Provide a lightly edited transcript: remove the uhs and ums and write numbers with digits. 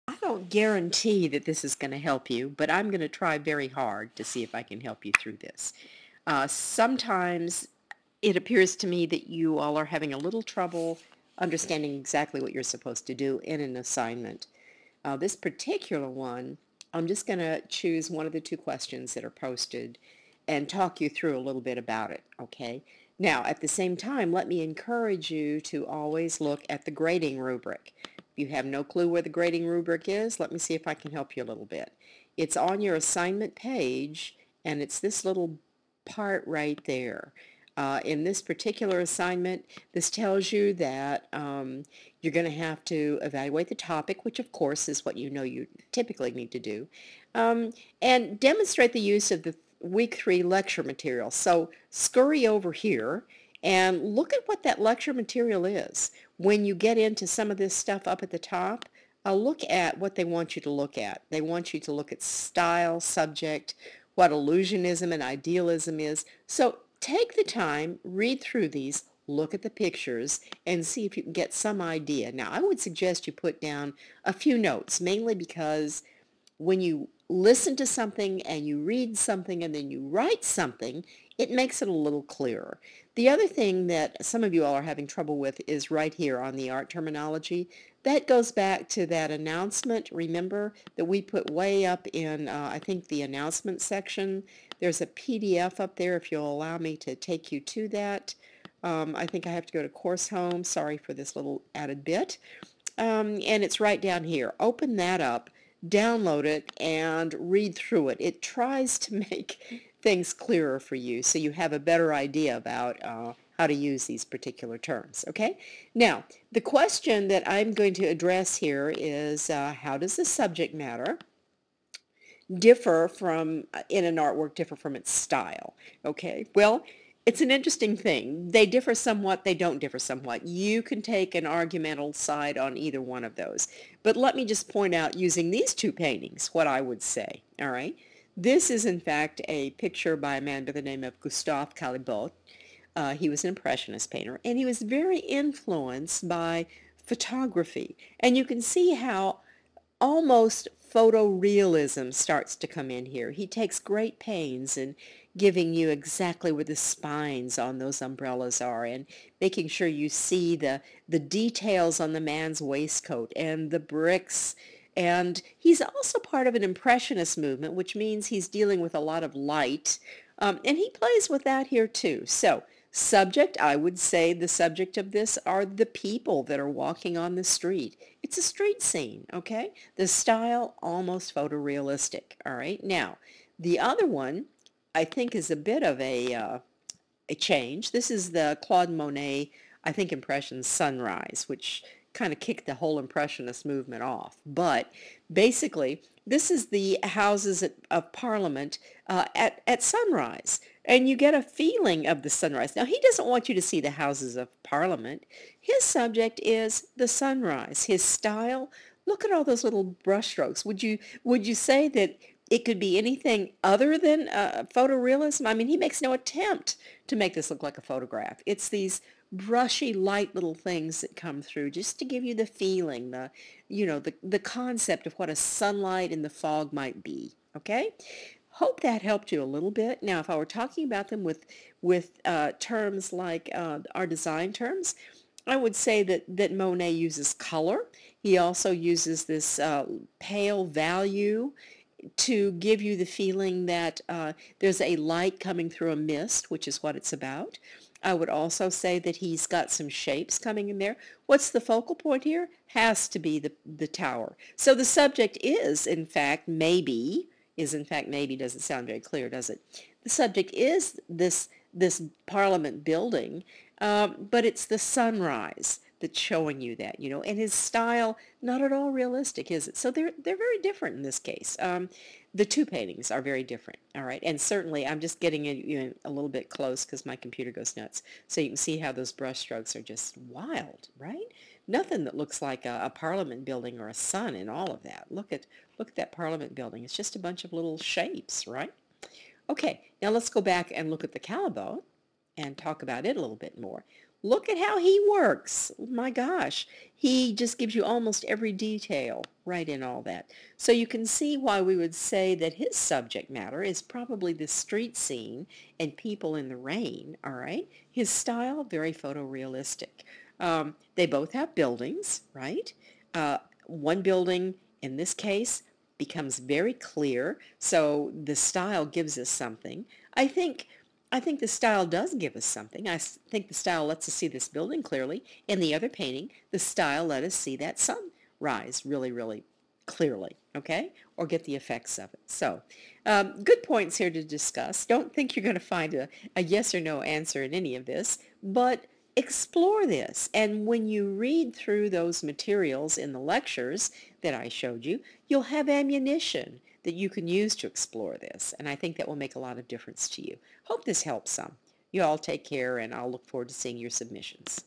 I don't guarantee that this is going to help you, but I'm going to try very hard to see if I can help you through this. Sometimes it appears to me that you all are having a little trouble understanding exactly what you're supposed to do in an assignment. This particular one, I'm just going to choose one of the two questions that are posted and talk you through a little bit about it, okay? Now, at the same time, let me encourage you to always look at the grading rubric. If you have no clue where the grading rubric is, let me see if I can help you a little bit. It's on your assignment page, and it's this little part right there. In this particular assignment, this tells you that you're going to have to evaluate the topic, which of course is what you know you typically need to do, um, and demonstrate the use of the week 3 lecture material. So scurry over here and look at what that lecture material is. When you get into some of this stuff up at the top, look at what they want you to look at. They want you to look at style, subject, what illusionism and idealism is. So take the time, read through these, look at the pictures, and see if you can get some idea. Now, I would suggest you put down a few notes, mainly because when you listen to something and you read something and then you write something, it makes it a little clearer. The other thing that some of you all are having trouble with is right here on the art terminology. That goes back to that announcement, remember, that we put way up in, I think, the announcement section. There's a PDF up there if you'll allow me to take you to that. I think I have to go to Course Home. Sorry for this little added bit. And it's right down here. Open that up, download it, and read through it. It tries to make things clearer for you so you have a better idea about how to use these particular terms. Okay? Now, the question that I'm going to address here is how does the subject matter differ from, in an artwork, differ from its style? Okay, well, it's an interesting thing. They differ somewhat, they don't differ somewhat. You can take an argumental side on either one of those. But let me just point out, using these two paintings, what I would say, all right? This is, in fact, a picture by a man by the name of Gustave Caillebotte. He was an Impressionist painter, and he was very influenced by photography. And you can see how almost photorealism starts to come in here. He takes great pains in giving you exactly where the spines on those umbrellas are and making sure you see the details on the man's waistcoat and the bricks. And he's also part of an impressionist movement, which means he's dealing with a lot of light. And he plays with that here too. So subject, I would say the subject of this are the people that are walking on the street. It's a street scene, okay? The style, almost photorealistic, all right? Now, the other one, I think, is a bit of a change. This is the Claude Monet, I think, Impression Sunrise, which kind of kicked the whole Impressionist movement off. But basically, this is the Houses of Parliament at sunrise, and you get a feeling of the sunrise. Now, he doesn't want you to see the Houses of Parliament. His subject is the sunrise. His style, look at all those little brushstrokes. Would you say that it could be anything other than photorealism? I mean, he makes no attempt to make this look like a photograph. It's these brushy, light little things that come through just to give you the feeling, the concept of what a sunlight in the fog might be. Okay? Hope that helped you a little bit. Now, if I were talking about them with terms like our design terms, I would say that Monet uses color. He also uses this pale value to give you the feeling that there's a light coming through a mist, which is what it's about. I would also say that he's got some shapes coming in there. What's the focal point here? Has to be the tower. So the subject is in fact maybe, doesn't sound very clear, does it? The subject is this Parliament building, but it's the sunrise that's showing you that, and his style, not at all realistic, is it? So they're very different in this case. The two paintings are very different, all right? And certainly, I'm just getting you a little bit close because my computer goes nuts. So you can see how those brush strokes are just wild, right? Nothing that looks like a Parliament building or a sun in all of that. Look at that Parliament building. It's just a bunch of little shapes, right? Okay, now let's go back and look at the Caillebotte and talk about it a little bit more. Look at how he works. My gosh. He just gives you almost every detail right in all that. So you can see why we would say that his subject matter is probably the street scene and people in the rain, all right? His style, very photorealistic. They both have buildings, right? Uh, one building, in this case, becomes very clear, so the style gives us something. I think I think the style does give us something. think the style lets us see this building clearly. In the other painting, the style let us see that sunrise really, really clearly, okay? Or get the effects of it. So, good points here to discuss. Don't think you're going to find a yes or no answer in any of this, but explore this. And when you read through those materials in the lectures that I showed you, you'll have ammunition that you can use to explore this. And I think that will make a lot of difference to you. Hope this helps some. You all take care, and I'll look forward to seeing your submissions.